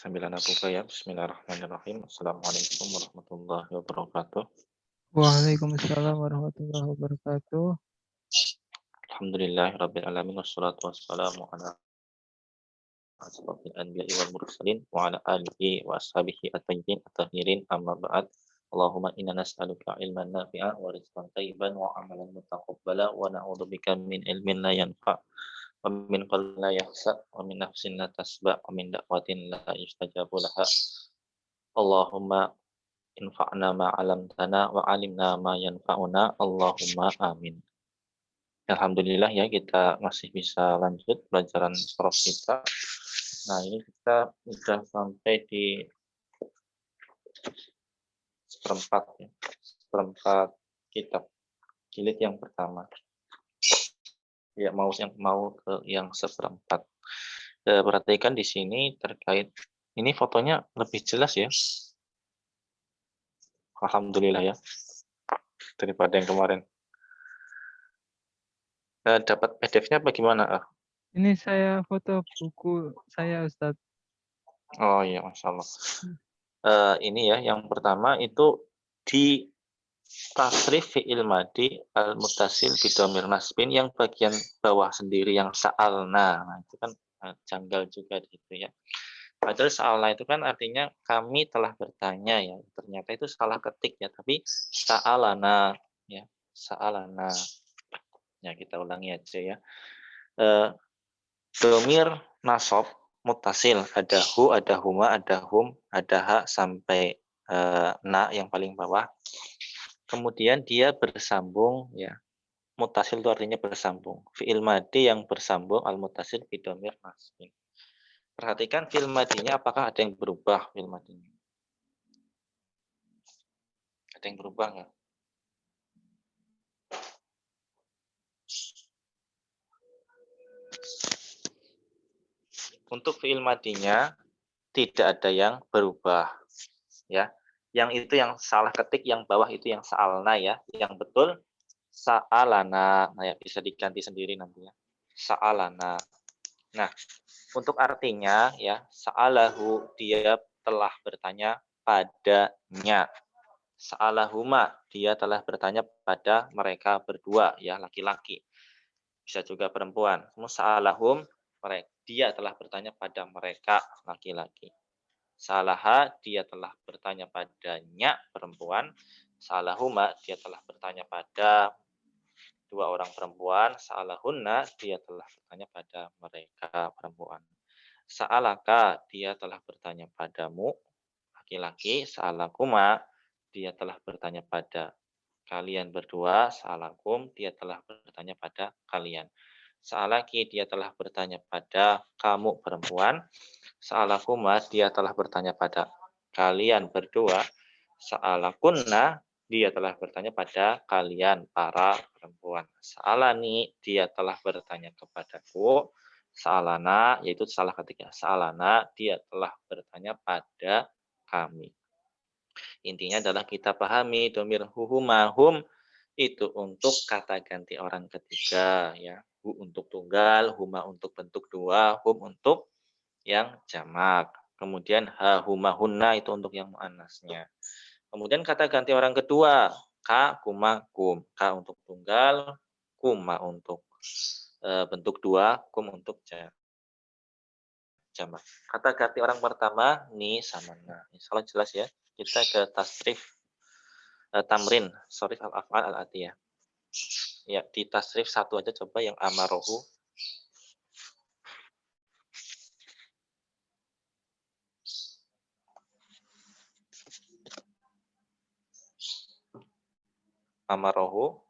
Sambil anak buka ya. Bismillahirrahmanirrahim. Assalamualaikum warahmatullahi wabarakatuh. Waalaikumsalam warahmatullahi wabarakatuh. Alhamdulillahirabbil alamin wassalatu wassalamu ala asyrofil anbiya'i wal mursalin wa ala alihi wa ashabihi at-thayyibin at-tahirin amma ba'd. Allahumma inna nas'aluka ilman nafi'a wa rizqan thayyiban wa amalan mutaqabbala wa na'udzubika min ilmin la yanfa' wa min qalbin la yahsa wa min nafsin la tasba' wa min da'watin la yustajabu laha. Allahumma infa'na ma 'allamtana wa 'alimna ma yanfa'una. Allahumma amin. Alhamdulillah ya kita masih bisa lanjut pelajaran sorof kita. Nah ini kita sudah sampai di seperempat kitab jilid yang pertama. Ya mau ke yang seperempat. Perhatikan di sini terkait ini fotonya lebih jelas ya. Alhamdulillah ya daripada yang kemarin. Dapat PDF-nya bagaimana? Ini saya foto buku saya, Ustadz. Oh iya, Masya Allah. Ini ya, yang pertama itu di tasrif fi'il madi al-muttasil bidhamir nasbin yang bagian bawah sendiri yang sa'alna. Nah, itu kan janggal juga gitu ya. Padahal sa'alna itu kan artinya kami telah bertanya ya. Ternyata itu salah ketik ya, tapi sa'alana ya, sa'alana. Ya, kita ulangi aja ya. Dhamir nasab muttasil, ada hu, ada huma, ada hum, ada ha sampai na yang paling bawah. Kemudian dia bersambung ya. Muttasil itu artinya bersambung. Fi'il madi yang bersambung al muttasil bidhamir nasbin. Perhatikan fi'il madinya apakah ada yang berubah fi'il madinya? Ada yang berubah enggak? Untuk fi'il madinya tidak ada yang berubah ya. Yang itu yang salah ketik, yang bawah itu yang sa'alna ya. Yang betul sa'alana. Nah, ya bisa diganti sendiri nanti ya. Sa'alana. Nah, untuk artinya ya, sa'alahu dia telah bertanya padanya. Sa'alahuma dia telah bertanya pada mereka berdua ya, laki-laki. Bisa juga perempuan. Sa'alahum dia telah bertanya pada mereka laki-laki. Salaha dia telah bertanya padanya perempuan. Salahuma dia telah bertanya pada dua orang perempuan. Salahunna dia telah bertanya pada mereka perempuan. Sa'alaka dia telah bertanya padamu laki-laki. Sa'alakuma dia telah bertanya pada kalian berdua. Sa'alakum dia telah bertanya pada kalian. Sa'alaki dia telah bertanya pada kamu perempuan. Sa'alakuma dia telah bertanya pada kalian berdua. Sa'alakunna dia telah bertanya pada kalian para perempuan. Sa'alani dia telah bertanya kepadaku. Sa'alana yaitu salah ketiknya. Sa'alana dia telah bertanya pada kami. Intinya adalah kita pahami dhamir huma hum itu untuk kata ganti orang ketiga ya. Hu untuk tunggal, huma untuk bentuk dua, hum untuk yang jamak. Kemudian ha huma hunna itu untuk yang muannasnya. Kemudian kata ganti orang kedua, ka kuma kum. Ka untuk tunggal, kuma untuk bentuk dua, kum untuk jamak. Kata ganti orang pertama ni sama na. Insyaallah jelas ya. Kita ke tasrif tamrin, sorif al-af'al al-atiyah. Ya, di tasrif satu aja coba yang amarohu. Amarohu,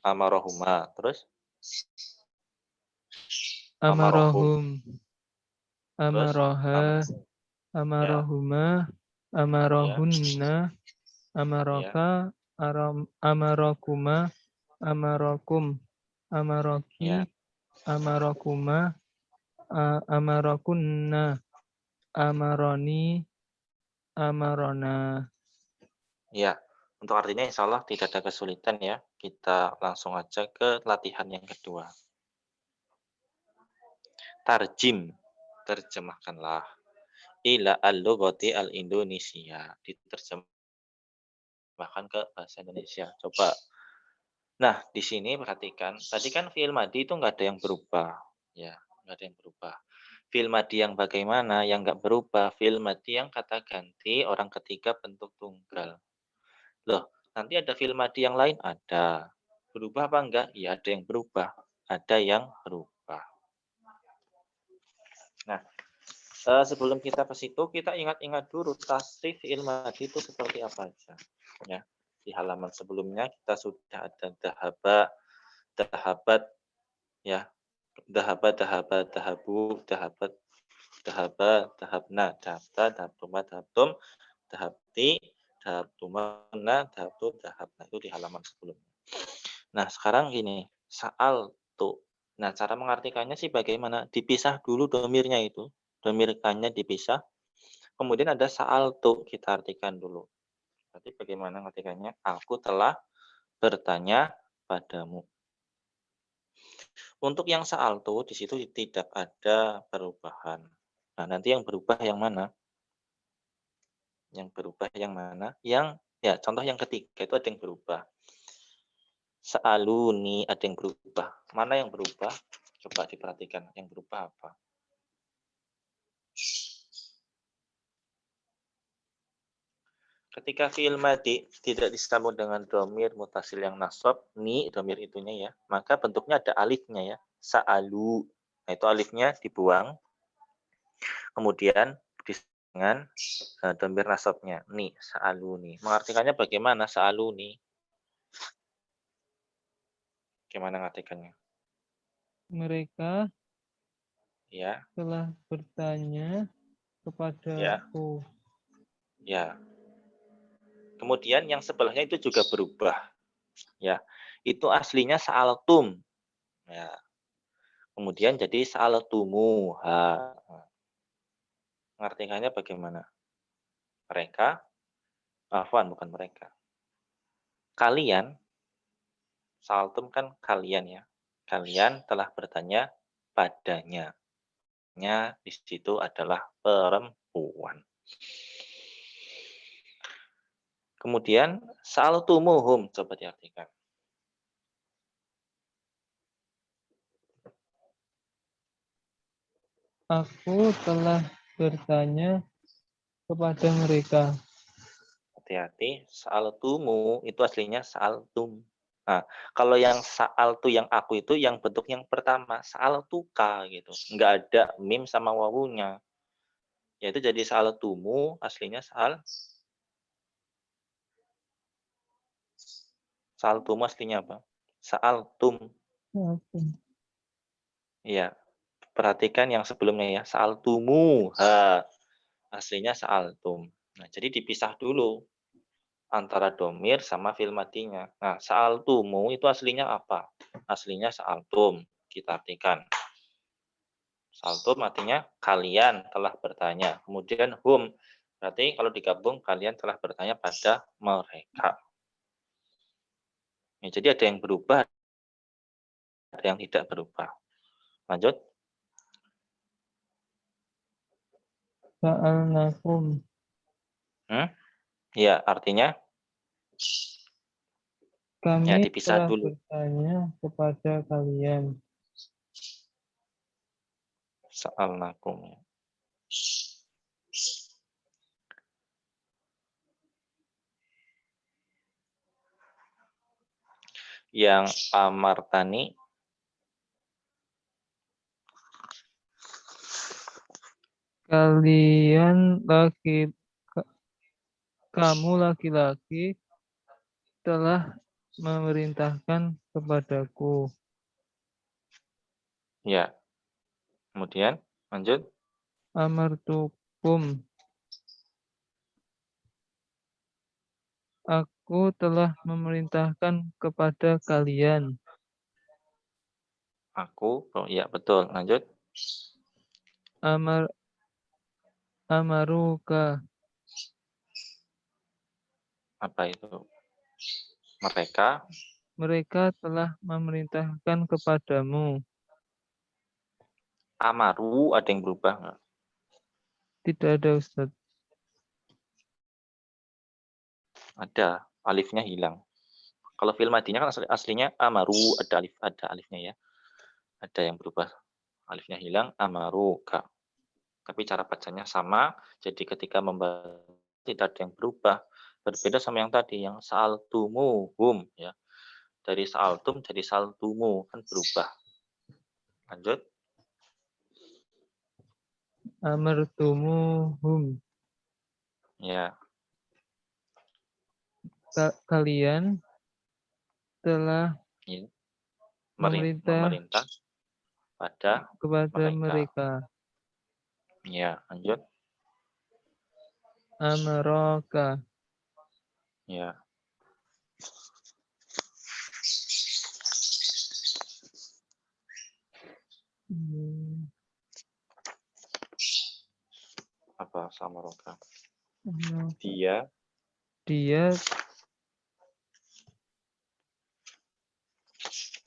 amarohuma, terus Amarahum, terus amaroha, ya, amarahuma, ya, amarahunna, ya, amaroka, amarakuma, amarakum, ya, amaraki, amarakuma, amarakunna, amaroni, amarona. ya. Untuk artinya insya Allah tidak ada kesulitan ya. Kita langsung aja ke latihan yang kedua. Tarjim, terjemahkanlah. ila al-lughati al-Indonesia. Diterjemahkan ke bahasa Indonesia. Coba. Nah, di sini perhatikan, tadi kan fi'il madi itu nggak ada yang berubah, ya, nggak ada yang berubah. Fi'il madi yang bagaimana yang nggak berubah? Fi'il madi yang kata ganti orang ketiga bentuk tunggal. Loh, nanti ada fi'il madi yang lain? Ada. Berubah apa enggak? Ya, ada yang berubah. Ada yang berubah. Nah, sebelum kita ke situ, kita ingat-ingat dulu tasrif fi'il madi itu seperti apa aja. Ya, di halaman sebelumnya kita sudah ada dahaba, dahabat, ya, dahaba, dahaba, dahabu, dahabat, dahaba, dahabna, dahabta, dahabtuma, dahabtum, dahabti, dahabtumana, dahabtu, dahabna. Itu di halaman sebelumnya. Nah, sekarang gini, saal tu. Nah, cara mengartikannya sih bagaimana? Dipisah dulu domirnya itu. Domirkannya dipisah. Kemudian ada saal tu, kita artikan dulu. Berarti bagaimana artikannya? Aku telah bertanya padamu. Untuk yang saal tu, di situ tidak ada perubahan. Nah, nanti yang berubah yang mana? Yang berubah yang mana? Yang, ya, contoh yang ketiga itu ada yang berubah. Sa'aluni ada yang berubah. Mana yang berubah? Coba diperhatikan. Yang berubah apa? Ketika fi'il madi tidak disambung dengan domir mutasil yang nasab, ni domir itunya ya, maka bentuknya ada alifnya ya. Sa'alu. Nah, itu alifnya dibuang. Kemudian dengan domir nasabnya. Ni, sa'aluni. Mengartikannya bagaimana sa'aluni? Gimana mengartikannya? Mereka Ya, telah bertanya ya, kepadaku. ya. Kemudian yang sebelahnya itu juga berubah. Ya, itu aslinya sa'altum. Ya. Kemudian jadi sa'altumuha. Mengartikannya bagaimana? Mereka, afwan bukan mereka. Kalian, sa'altum kan kalian ya. Kalian telah bertanya padanya. Nya di situ adalah perempuan. Kemudian sa'altumuhum, coba diartikan. Aku telah bertanya kepada mereka. Hati-hati, sa'altumu itu aslinya sa'altum. Nah, kalau yang sa'altu yang aku itu yang bentuk yang pertama, sa'altuka gitu. Enggak ada mim sama wawunya. Yaitu jadi sa'altumu aslinya sa'altumu aslinya apa? Sa'altum. Aku. Iya. Perhatikan yang sebelumnya ya, sa'altumu. Ha. Aslinya sa'altum. Nah, jadi dipisah dulu antara domir sama fi'il madinya. Nah, sa'altumu itu aslinya apa? Aslinya sa'altum. Kita artikan. Sa'altum artinya kalian telah bertanya. Kemudian hum, berarti kalau digabung kalian telah bertanya pada mereka. Ya, jadi ada yang berubah, ada yang tidak berubah. Lanjut. Sa'alnakum. Ya, artinya ya Kami dipisah telah dulu. bertanya kepada kalian. Sa'alnakum. Yang amartani Kalian kamu laki-laki telah memerintahkan kepadaku. ya. Kemudian lanjut. Amartukum. Aku telah memerintahkan kepada kalian. Aku, oh ya betul. Lanjut. Amaruka. Apa itu? Mereka Mereka telah memerintahkan kepadamu. amaru ada yang berubah nggak? Tidak ada Ustaz. Ada, alifnya hilang. Kalau fi'il madinya kan aslinya amaru, ada alifnya ya. Ada yang berubah, alifnya hilang, amaruka. Tapi cara bacanya sama, jadi ketika membaca tidak ada yang berubah. Berbeda sama yang tadi, yang sa'altumuhum ya. Dari sa'altum jadi sa'altumu, kan berubah. Lanjut. Amartumuhum. Ya, Kalian telah ya. memerintah Memerintah pada kepada mereka. mereka. Ya, lanjut. Amaraka. Ya. Apa sama roka? Dia Dia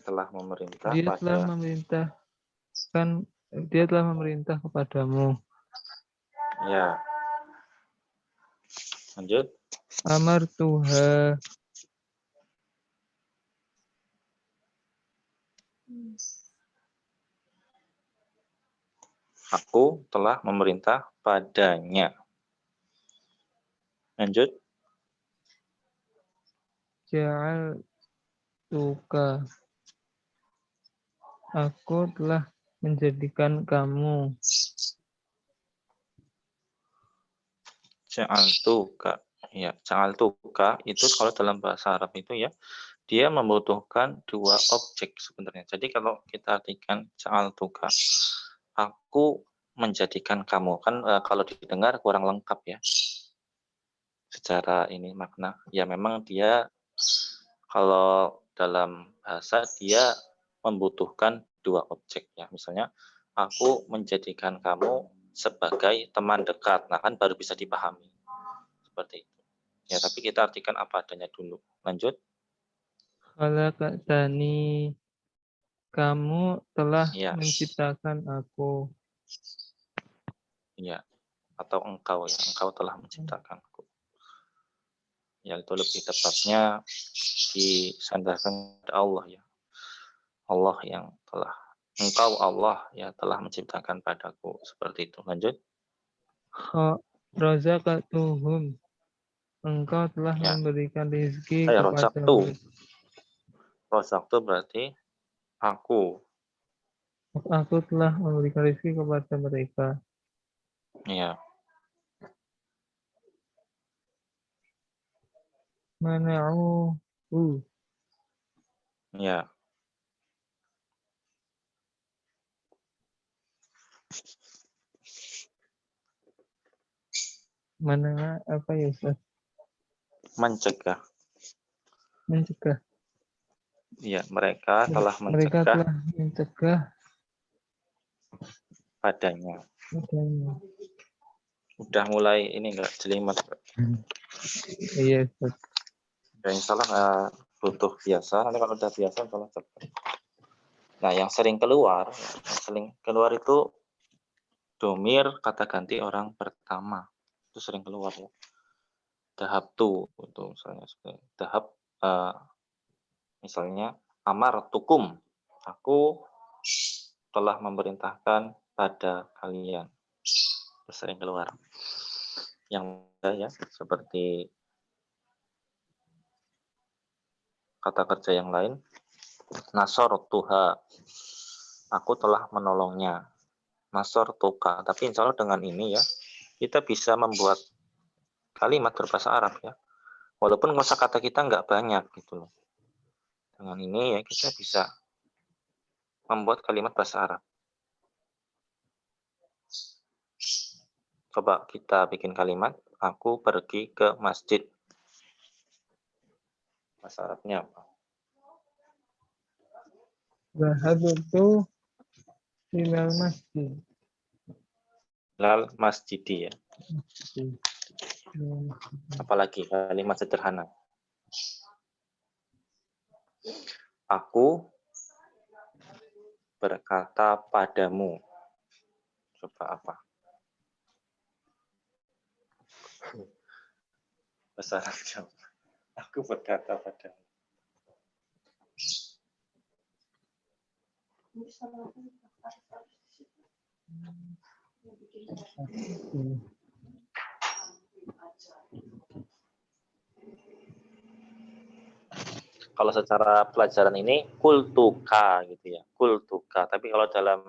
telah memerintah dia telah pada memerintahkan dia telah memerintah kepadamu. ya. Lanjut. Amartuha. Aku telah memerintah padanya. Lanjut. Ja'altuka. Aku telah menjadikan kamu. Ja'altuka. Ya, ja'altuka itu kalau dalam bahasa Arab itu ya, dia membutuhkan dua objek sebenarnya. Jadi kalau kita artikan ja'altuka, aku menjadikan kamu, kan kalau didengar kurang lengkap ya. Secara ini makna. Ya memang dia kalau dalam bahasa dia membutuhkan dua objek ya. Misalnya aku menjadikan kamu sebagai teman dekat. Nah, kan baru bisa dipahami. Seperti itu. Ya, tapi kita artikan apa adanya dulu. Lanjut. Khalaqtani. Kamu telah Ya, menciptakan aku. ya. Atau engkau ya. Engkau telah menciptakanku. Ya, itu lebih tepatnya disandarkan kepada Allah ya. Allah yang telah engkau Allah ya telah menciptakan padaku seperti itu. Lanjut. Razaqtuhum. Engkau telah Ya. memberikan rezeki kepada Rozaktu. mereka. Rozaktu berarti aku. Aku telah memberikan rezeki kepada mereka. Ya. Mana'uhu. Ya. Mana apa ya Ustaz? Mencegah. Mencegah. Ya, mereka telah Mereka mencegah telah mencegah padanya. adanya. Udah mulai ini enggak jelimet. Iya Ustaz. Ya, insya Allah butuh biasa. Nanti kalau udah biasa insya Allah cepat. Nah, yang sering keluar itu domir kata ganti orang pertama. Itu sering keluar ya. Dahab tuh itu misalnya dahab misalnya amar tukum. Aku telah memerintahkan pada kalian. Itu sering keluar. Yang ya seperti kata kerja yang lain. Nasor tuha. Aku telah menolongnya. Nasor tuka. Tapi insya Allah dengan ini ya, kita bisa membuat kalimat berbahasa Arab ya. Walaupun kosakata kita nggak banyak gitu loh. Dengan ini ya kita bisa membuat kalimat bahasa Arab. Coba kita bikin kalimat, aku pergi ke masjid. Bahasa Arabnya apa? Zahabtu ilal masjid. Lal masjidi ya. Apalagi kalimat sederhana. Aku berkata padamu. Coba apa? Bahasa Arabnya. Aku berkata padamu. Kalau secara pelajaran ini kultuka gitu ya, kultuka. Tapi kalau dalam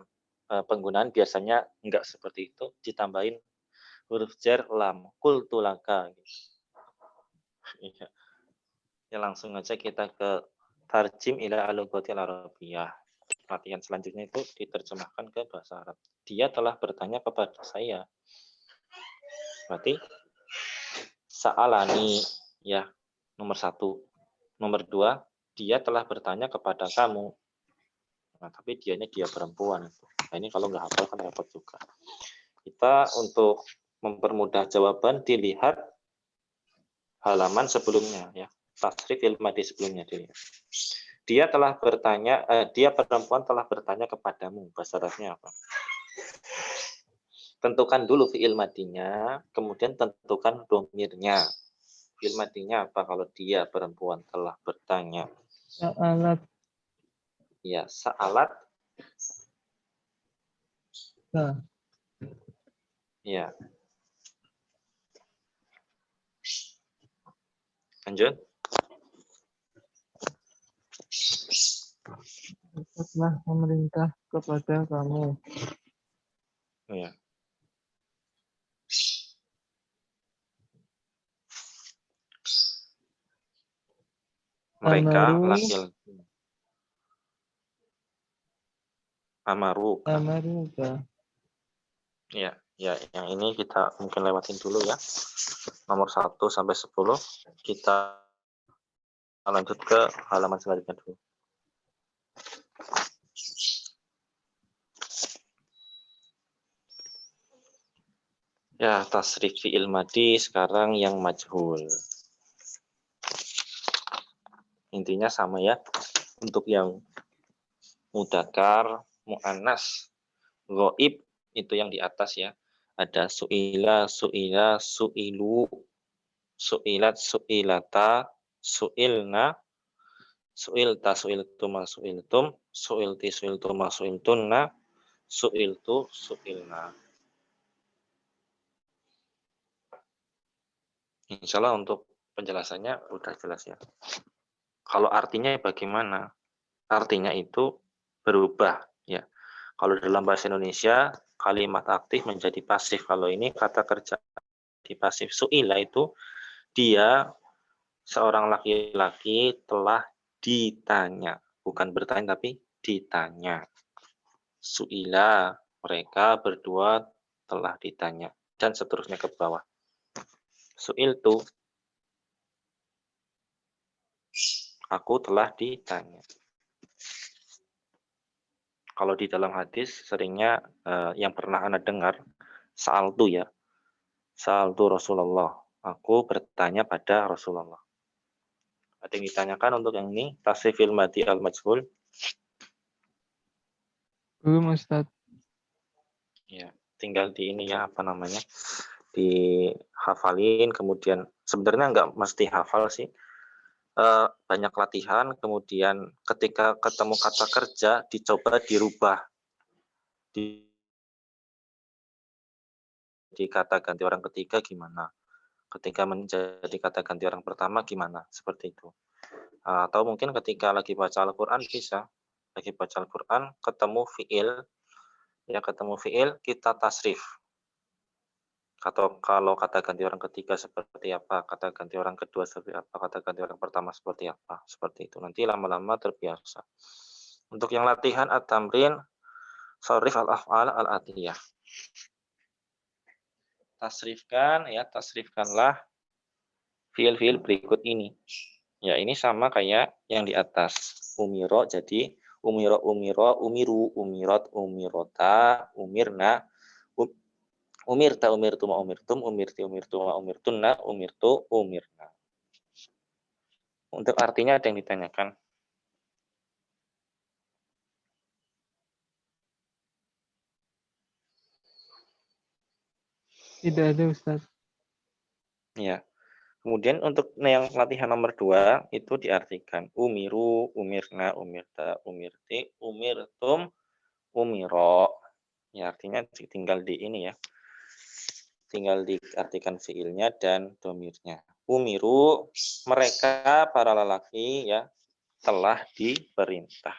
penggunaan biasanya enggak seperti itu, ditambahin huruf jar lam, kultulaka gitu. Iya. Ya langsung aja kita ke tarjim ila al-lughatil arabiyyah. Latihan selanjutnya itu diterjemahkan ke bahasa Arab. Dia telah bertanya kepada saya. Berarti sa'alani ya nomor 1. Nomor 2, dia telah bertanya kepada kamu. Nah, tapi dia perempuan. Nah, ini kalau nggak hafal kan repot juga. Kita untuk mempermudah jawaban dilihat halaman sebelumnya ya. Tasrif ilmadi sebelumnya dilihat. Dia telah bertanya, dia perempuan telah bertanya kepadamu. Bahasa Arabnya apa? Tentukan dulu fi'il madinya, kemudian tentukan domirnya. Fi'il madinya apa kalau dia perempuan telah bertanya? Sa'alat. Ya, sa'alat. Nah. Ya. Lanjut. Telah memerintah kepada kamu. Ya. Mereka laki-laki. Amaru. Amaruka. Ya, ya, yang ini kita mungkin lewatin dulu ya. Nomor 1 sampai 10 kita lanjut ke halaman selanjutnya dulu. Ya, tasrif fi'il madi sekarang yang majhul. Intinya sama ya. Untuk yang mudzakkar, muannas, ghaib itu yang di atas ya. Ada su'ila, su'ila, su'ilu, su'ilat, su'ilata, su'ilna, su'ilta, su'iltuma, su'iltum, su'ilti, su'iltuma, su'iltunna, su'iltu, su'ilna. Insya Allah untuk penjelasannya udah jelas ya. Kalau artinya bagaimana? Artinya itu berubah ya. Kalau dalam bahasa Indonesia kalimat aktif menjadi pasif. Kalau ini kata kerja di pasif. Su'ila itu dia seorang laki-laki telah ditanya, bukan bertanya tapi ditanya. Su'ila, mereka berdua telah ditanya dan seterusnya ke bawah. Su'iltu, aku telah ditanya. Kalau di dalam hadis seringnya yang pernah Anda dengar sa'altu ya. Sa'altu Rasulullah. Aku bertanya pada Rasulullah. Ada yang ditanyakan untuk yang ini tasrifil madi al-majhul? Belum Ustaz. Ya, tinggal di ini ya apa namanya? Dihafalin kemudian sebenarnya nggak mesti hafal sih. Banyak latihan kemudian ketika ketemu kata kerja dicoba dirubah. Di kata ganti orang ketiga gimana? Ketika menjadi kata ganti orang pertama gimana? Seperti itu. Atau mungkin ketika lagi baca Al-Qur'an bisa. Lagi baca Al-Qur'an ketemu fiil, ya ketemu fiil kita tasrif. Atau kalau kata ganti orang ketiga seperti apa, kata ganti orang kedua seperti apa, kata ganti orang pertama seperti apa, seperti itu. Nanti lama-lama terbiasa. Untuk yang latihan at-tamrin sharif al-af'al al-atiyah. Tasrifkanlah fiil-fiil berikut ini. Ya, ini sama kayak yang di atas. Umiro jadi umiro, umiru, umirot, umirota, umirna, umirta, umirtuma, umirtum, umirti, umirtuma, umirtunna, umirtu, umirna. Untuk artinya ada yang ditanyakan. Tidak ada Ustaz. Ya. Kemudian untuk yang latihan nomor 2 itu diartikan umiru, umirna, umirta, umirti, umirtum, umiro. Ya artinya tinggal di ini ya, tinggal diartikan fiilnya dan domirnya. Umiru, mereka para lelaki ya telah diperintah.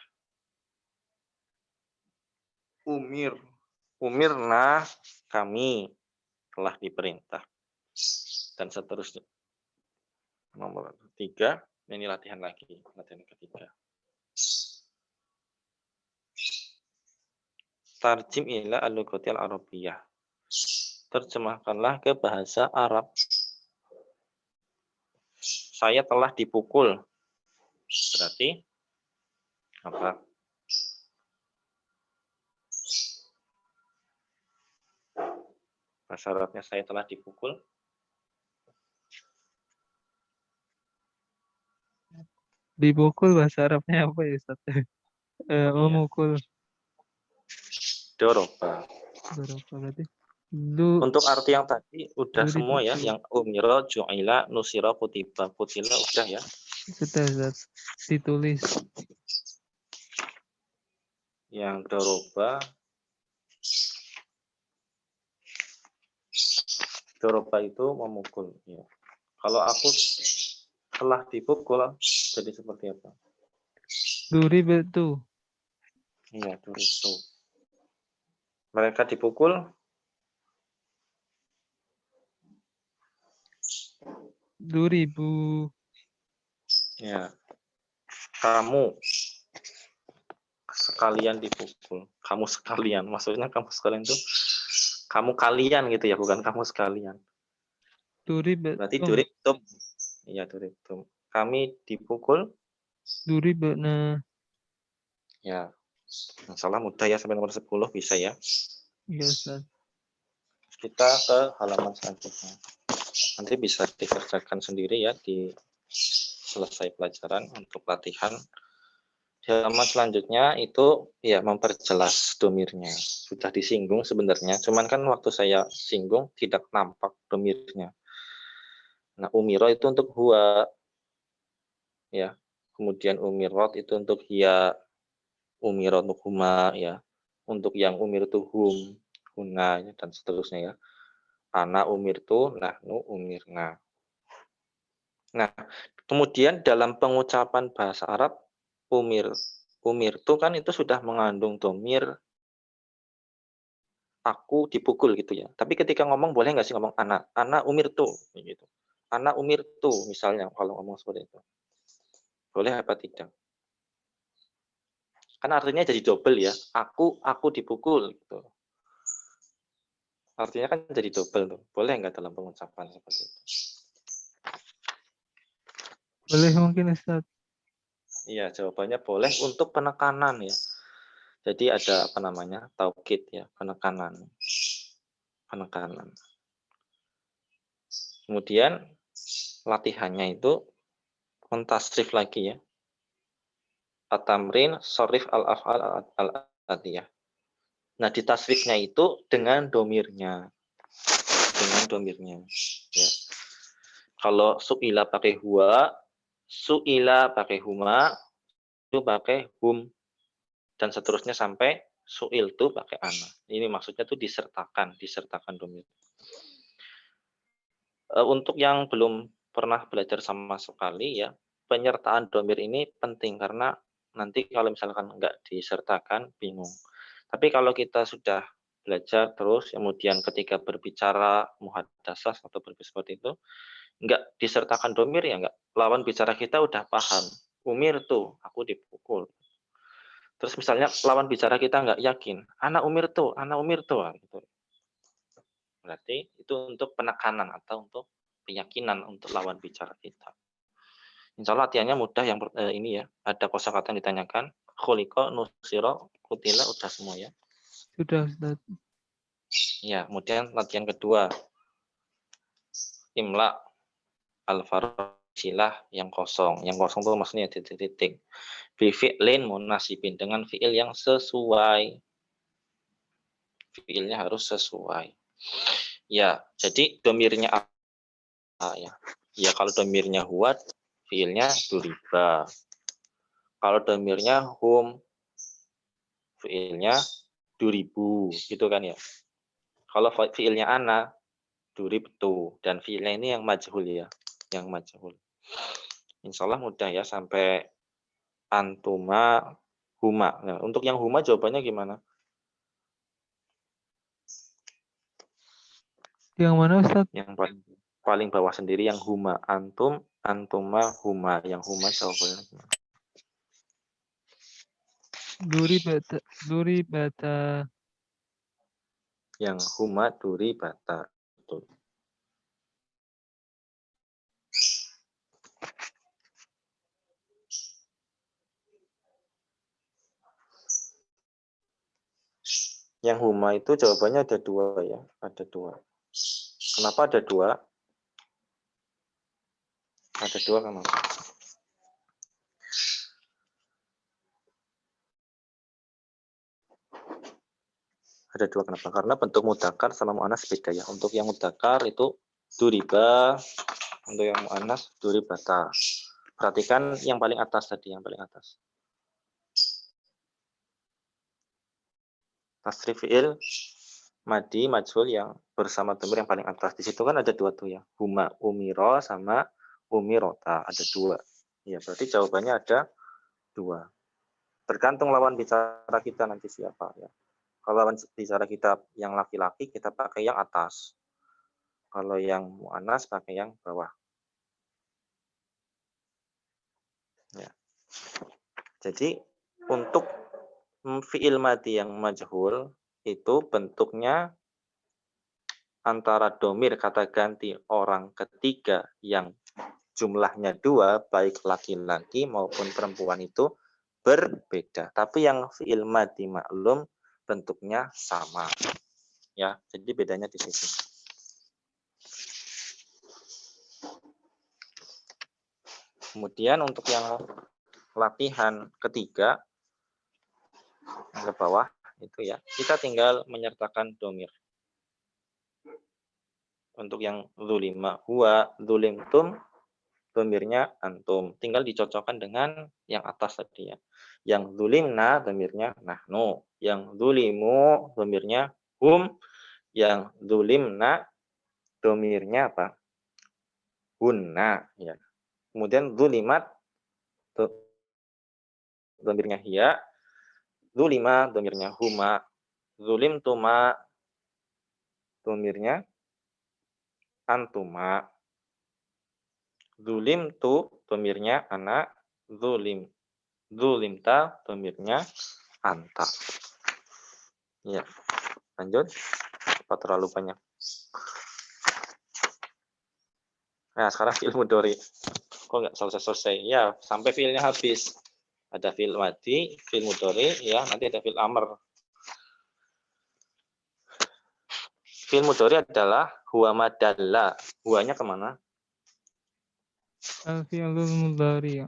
Umirna, kami telah diperintah. Dan seterusnya. Nomor 3, ini latihan lagi, latihan ketiga. Tarjim ila al-lughatil arabiyyah. Terjemahkanlah ke bahasa Arab. Saya telah dipukul. Berarti apa? Bahasa Arabnya saya telah dipukul. Dipukul bahasa Arabnya apa ya Ustaz? Iya. Memukul. Doroba. Berapa berarti? Untuk arti yang tadi udah Duri semua ya, pukul. yang umiro, ju'ila, nusira, kutiba, kutila udah ya. Sudah Ustaz. Ditulis. Yang doroba itu memukul. Ya. Kalau aku telah dipukul, jadi seperti apa? Duri betul. Iya, duritu. Mereka dipukul. Duribu. Ya. Kamu sekalian dipukul. Kamu sekalian. Maksudnya kamu sekalian itu kamu kalian gitu ya, bukan kamu sekalian. Duri Berarti betul. duriktum. Iya, duriktum. Kami dipukul. Duri betul. Ya. Masalah mudah ya, sampai nomor 10 bisa ya. Iya Ustaz. Kita ke halaman selanjutnya. Nanti bisa dikerjakan sendiri ya di selesai pelajaran untuk latihan. Di halaman selanjutnya itu ya memperjelas domirnya. Sudah disinggung sebenarnya, cuman kan waktu saya singgung tidak nampak domirnya. Nah, umiro itu untuk huwa, ya. Kemudian umirot itu untuk hiya, umirot untuk huma, ya. Untuk yang umir itu hum, huna, ya, dan seterusnya ya. Ana umir itu, nahnu umirna. Nah, kemudian dalam pengucapan bahasa Arab, umir itu kan itu sudah mengandung domir aku dipukul gitu ya. Tapi ketika ngomong boleh nggak sih ngomong anak umir tuh gitu. Anak umir tuh misalnya kalau ngomong seperti itu. Boleh apa tidak? Kan artinya jadi double ya. Aku dipukul gitu. Artinya kan jadi double tuh. Boleh nggak dalam pengucapan seperti itu? Boleh mungkin Ustaz. Iya, jawabannya boleh untuk penekanan ya. Jadi ada apa namanya? Taukid ya, penekanan. Penekanan. Kemudian latihannya itu mentasrif lagi ya. At-tamrin sorif al-af'al al-atiyah. Nah, di tasrifnya itu dengan domirnya. Dengan domirnya. Ya. Kalau su'ila pakai huwa, su'ila pakai huma, itu pakai hum, dan seterusnya sampai su'il itu pakai ana. Ini maksudnya tuh disertakan domir. Untuk yang belum pernah belajar sama sekali ya, penyertaan domir ini penting karena nanti kalau misalkan nggak disertakan bingung. Tapi kalau kita sudah belajar terus, kemudian ketika berbicara muhadasah atau berbicara seperti itu, nggak disertakan domir ya nggak. Lawan bicara kita udah paham. Umir tuh, aku dipukul. Terus misalnya lawan bicara kita nggak yakin, anak umir tuh, gitu. Berarti itu untuk penekanan atau untuk keyakinan untuk lawan bicara kita. Insya Allah latihannya mudah yang ini ya. Ada kosakata yang ditanyakan. Khuliqa, nusiro, kutila, udah semua ya. Sudah Ustaz. Ya, kemudian latihan kedua. Imla al-farsilah yang kosong. Yang kosong itu maksudnya titik-titik. Bifi'lin munasibin dengan fi'il yang sesuai. Fi'ilnya harus sesuai. Ya, jadi domirnya ya. Ya kalau domirnya huwa, fiilnya duriba. Kalau domirnya hum, fiilnya duribu, gitu kan ya. Kalau fiilnya ana, duribtu, dan fiilnya ini yang majhul ya, yang majhul. Insya Allah mudah ya sampai antuma huma. Nah, untuk yang huma jawabannya gimana? Yang mana Ustaz? Yang paling bawah sendiri yang huma, antum, antuma, huma. Yang huma jawabannya gimana? Duri bata. Yang huma duri bata. Betul. Yang huma itu jawabannya ada dua ya, ada dua. Kenapa ada dua? Ada dua kenapa? Ada dua kenapa? Karena bentuk mudzakkar sama mu'annas beda ya. Untuk yang mudzakkar itu duriba, untuk yang mu'annas duribata. Perhatikan yang paling atas tadi, yang paling atas. Tasrif fi'il madi majhul yang bersama dhamir yang paling atas. Di situ kan ada dua tuh ya. Huma umiro sama umirota, ada dua. Ya, berarti jawabannya ada dua. Tergantung lawan bicara kita nanti siapa ya. Kalau lawan bicara kita yang laki-laki, kita pakai yang atas. Kalau yang mu'annas pakai yang bawah. Ya. Jadi untuk fi'il madi yang majhul itu bentuknya antara domir kata ganti orang ketiga yang jumlahnya dua, baik laki-laki maupun perempuan itu berbeda. Tapi yang fi'il madi maklum bentuknya sama. Ya, jadi bedanya di situ. Kemudian untuk yang latihan ketiga yang ke bawah itu ya, kita tinggal menyertakan domir. Untuk yang zulima huwa, zulimtum, domirnya antum. Tinggal dicocokkan dengan yang atas tadi ya. Yang zulimna, domirnya nahnu. Yang zulimu, domirnya hum. Yang zulimna, domirnya apa? Hunna. Ya. Kemudian zulimat, domirnya hiya. Zulima, domirnya huma. Zulimtuma, domirnya antuma. Zulimtu, domirnya anak. Zulimta, domirnya anta. Ya, lanjut. Apa terlalu banyak? Nah, sekarang fi'il mudhari. Kok nggak selesai-selesai? Ya, sampai fi'ilnya habis. Ada fi'il madi, fi'il mudhari, ya, nanti ada fi'il amr. Fi'il mudhari adalah huwa madalla. Huwanya kemana? Al-fi'lul mudhari'.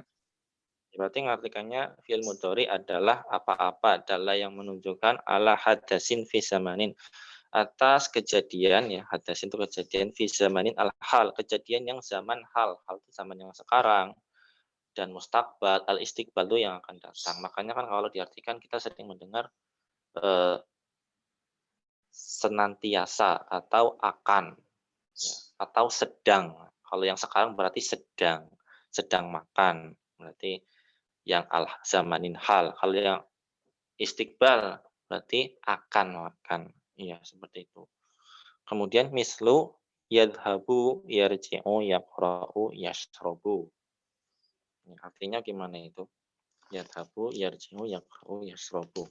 Berarti ngartikannya fi'il mudhari adalah apa-apa, adalah yang menunjukkan ala hadasin fi zamanin, atas kejadian ya, hadasin itu kejadian fi zamanin al hal, kejadian yang zaman hal itu zaman yang sekarang, dan mustaqbal al istiqbal itu yang akan datang. Makanya kan kalau diartikan kita sering mendengar senantiasa atau akan ya, atau sedang. Kalau yang sekarang berarti sedang makan, berarti yang al zamanin hal. Kalau yang istiqbal berarti akan makan. Iya, seperti itu. Kemudian mislu yadhabu yarji'u yaqra'u yashrabu. Artinya gimana itu? Yadhabu yarji'u yaqra'u yashrabu.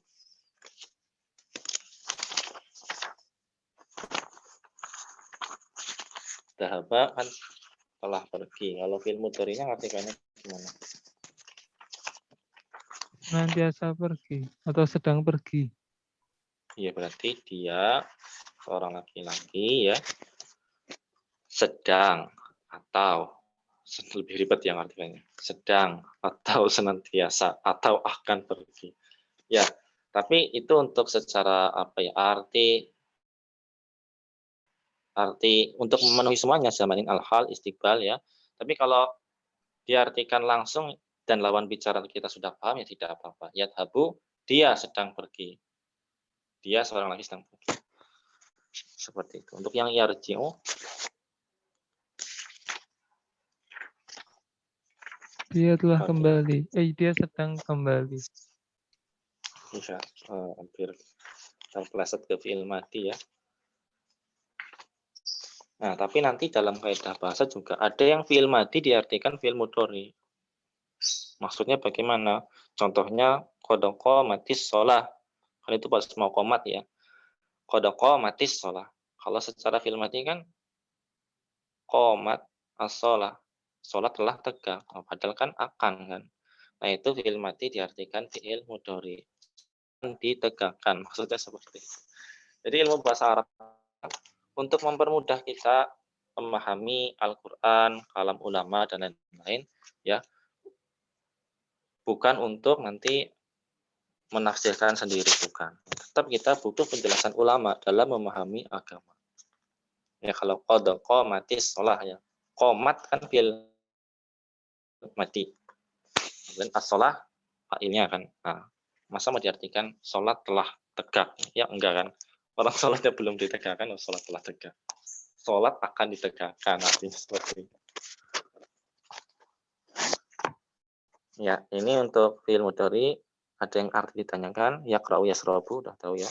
Dhahaba kan telah pergi. Kalau fi'il mudhari'nya artikannya gimana? Senantiasa pergi atau sedang pergi. Ya berarti dia seorang laki-laki ya sedang atau lebih ribet yang artinya sedang atau senantiasa atau akan pergi. Ya, tapi itu untuk secara apa ya arti arti untuk memenuhi semuanya zamanin al-hal, istiqbal ya. Tapi kalau diartikan langsung dan lawan bicara kita sudah paham ya tidak apa-apa. Yadhabu, dia sedang pergi. Dia seorang lagi sedang pergi. Seperti itu. Untuk yang yarji'u, Dia telah oke, kembali. Dia sedang kembali. bisa hampir terpeleset ke fi'il madi ya. Nah, tapi nanti dalam kaidah bahasa juga ada yang fi'il madi diartikan fi'il mudhari. Maksudnya bagaimana? Contohnya qadqa matis shalah. Kan itu pas mau qomat ya. Qadqa matis shalah. Kalau secara fi'il madi kan qomat as-shalah. Salat telah tegak. Oh, padahal kan akan kan. Nah, itu fi'il madi diartikan fi'il mudhari. Ditegakkan. Maksudnya seperti itu. Jadi ilmu bahasa Arab untuk mempermudah kita memahami Al-Qur'an, kalam ulama dan lain-lain ya, bukan untuk nanti menafsirkan sendiri, bukan. Tetap kita butuh penjelasan ulama dalam memahami agama. Ya kalau qadqa matis shalah ya. Qomat kan fi'il mati. Dan as-shalah fa'ilnya kan. Nah, masa mau diartikan salat telah tegak? Ya enggak kan. Orang salatnya belum ditegakkan, salat telah tegak. Salat akan ditegakkan, artinya seperti itu. Ya, ini untuk fi'il mudhari ada yang arti ditanyakan, yaqra'u yasrabu, udah tahu ya.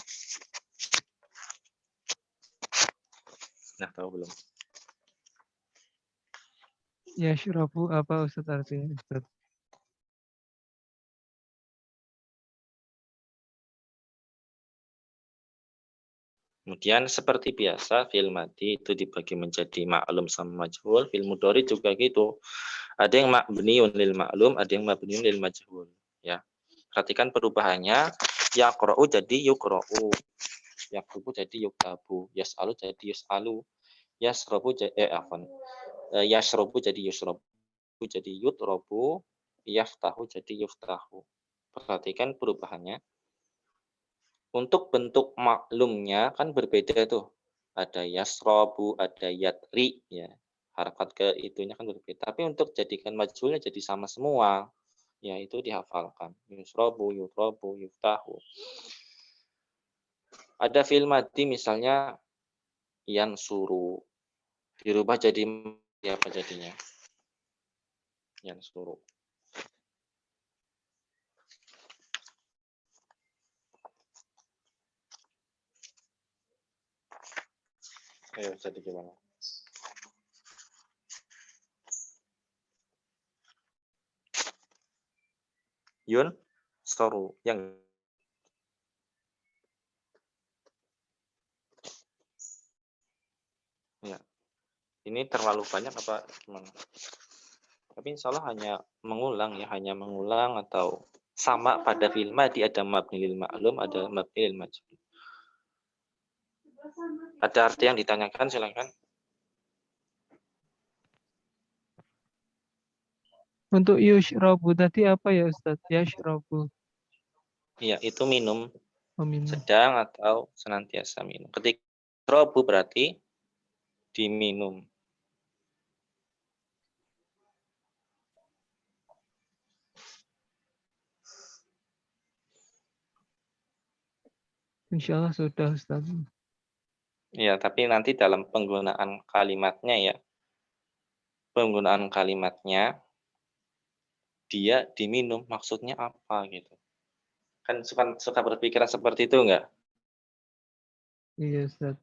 Udah tahu belum? Yashrabu apa Ustaz artinya Ustaz? Kemudian seperti biasa fi'il madi itu dibagi menjadi ma'lum sama majhul, fi'il mudhari juga gitu. Ada yang mabniun lil ma'lum, ada yang mabniun lil majhul, ya. Perhatikan perubahannya, yaqra'u jadi yuqra'u, yaktubu jadi yuktabu, yas'alu jadi yus'alu, yasrabu yashrabu jadi yusrabu, jadi yutrabu, yaftahu jadi yuftahu. Perhatikan perubahannya. Untuk bentuk maklumnya kan berbeda tuh. Ada yasrobu, ada yatri, ya. Harakat ke itunya kan berbeda. Tapi untuk jadikan majhulnya jadi sama semua, ya itu dihafalkan. Yusrobu, yutrobu, yuftahu. Ada fi'il madi misalnya yang suruh dirubah jadi apa jadinya? Yang suruh. Ayo jadi gimana? Yun, soru yang ya. Ini terlalu banyak apa gimana? Tapi insya Allah hanya mengulang ya, hanya mengulang atau sama pada fi'il madi ada mabni lil ma'lum, ada mabni lil majhul. Ada arti yang ditanyakan silakan. Untuk yushrabu tadi apa ya Ustaz? Yashrabu. Iya, itu minum Minum. sedang atau senantiasa minum. Ketika robu berarti diminum. Insya Allah sudah Ustaz. Ya, tapi nanti dalam penggunaan kalimatnya ya. Penggunaan kalimatnya dia diminum maksudnya apa gitu. Kan suka berpikiran seperti itu enggak? Iya Ustaz.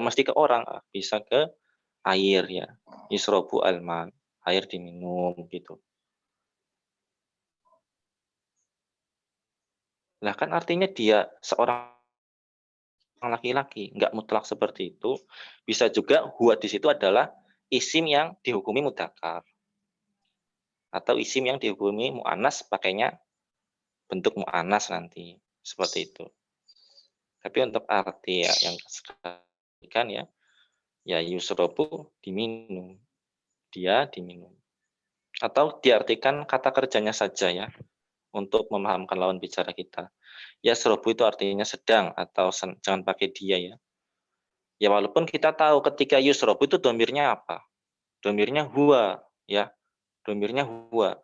Mesti ke orang, bisa ke air ya. Yusrobu alman, air diminum gitu. Lah kan artinya dia seorang laki-laki, nggak mutlak seperti itu. Bisa juga huwa di situ adalah isim yang dihukumi mudzakkar. Atau isim yang dihukumi mu'annas pakainya bentuk mu'annas nanti. Seperti itu. Tapi untuk arti ya yang sekalian ya yusrobu diminum. Dia diminum. Atau diartikan kata kerjanya saja ya, untuk memahamkan lawan bicara kita. Yasrobu itu artinya sedang atau jangan pakai dia ya. Ya walaupun kita tahu ketika yusrobu itu domirnya apa? Domirnya huwa ya, domirnya huwa.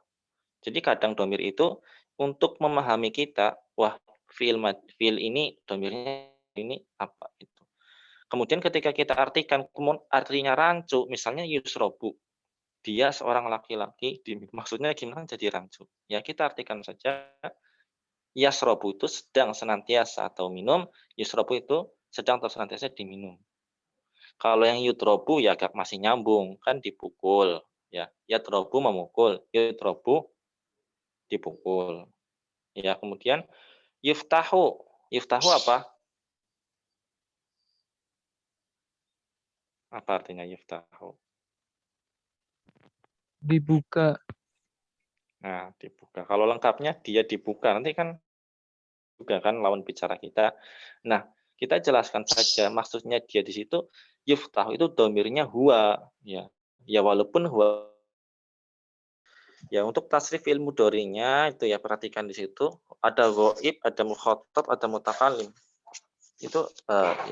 Jadi kadang domir itu untuk memahami kita, wah fiil ini domirnya ini apa itu. Kemudian ketika kita artikan artinya rancu, misalnya yusrobu, dia seorang laki-laki, maksudnya gimana jadi rancu? Ya kita artikan saja yasrobu itu sedang senantiasa atau minum, yusrobu itu sedang atau senantiasa diminum. Kalau yang yutrobu ya agak masih nyambung, kan dipukul, ya. Yatrobu memukul, yutrobu dipukul. Ya, kemudian yuftahu. Yuftahu apa? Apa artinya yuftahu? Dibuka. Nah, dibuka. Kalau lengkapnya dia dibuka. Nanti kan juga kan lawan bicara kita. Nah, kita jelaskan saja maksudnya dia di situ yuftahu itu domirnya huwa, ya. Ya walaupun huwa ya untuk tasrif ilmu dorinya itu ya perhatikan di situ ada ghaib, ada mukhatab, ada mutakalim. Itu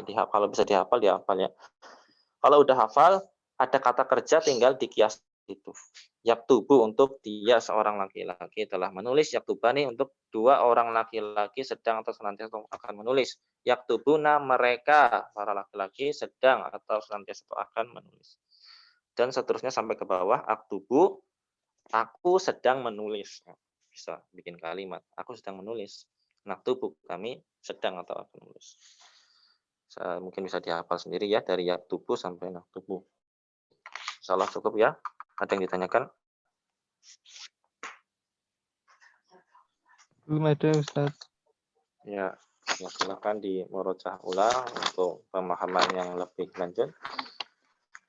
kalau bisa dihafal dihafal ya. Kalau udah hafal ada kata kerja tinggal dikias itu. Yaktubu untuk dia seorang laki-laki telah menulis, yaktubani untuk dua orang laki-laki sedang atau senantiasa akan menulis. Yaktubuna mereka para laki-laki sedang atau senantiasa akan menulis. Dan seterusnya sampai ke bawah aktubu aku sedang menulis. Bisa bikin kalimat. Aku sedang menulis. Naktubu kami sedang atau akan menulis. Mungkin bisa dihafal sendiri ya dari yaktubu sampai naktubu. Insyaallah cukup ya. Ada yang ditanyakan? Belum ada Ustaz. Ya, ya silakan di murojaah ulang untuk pemahaman yang lebih lanjut.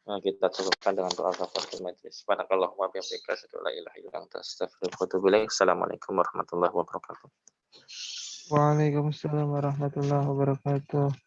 Nah, kita cukupkan dengan doa kafaratul majlis. Subhanakallahumma wa bihamdika asyhadu an la ilaha illa anta astaghfiruka wa atubu ilaik. Assalamualaikum warahmatullahi wabarakatuh. Waalaikumsalam warahmatullahi wabarakatuh.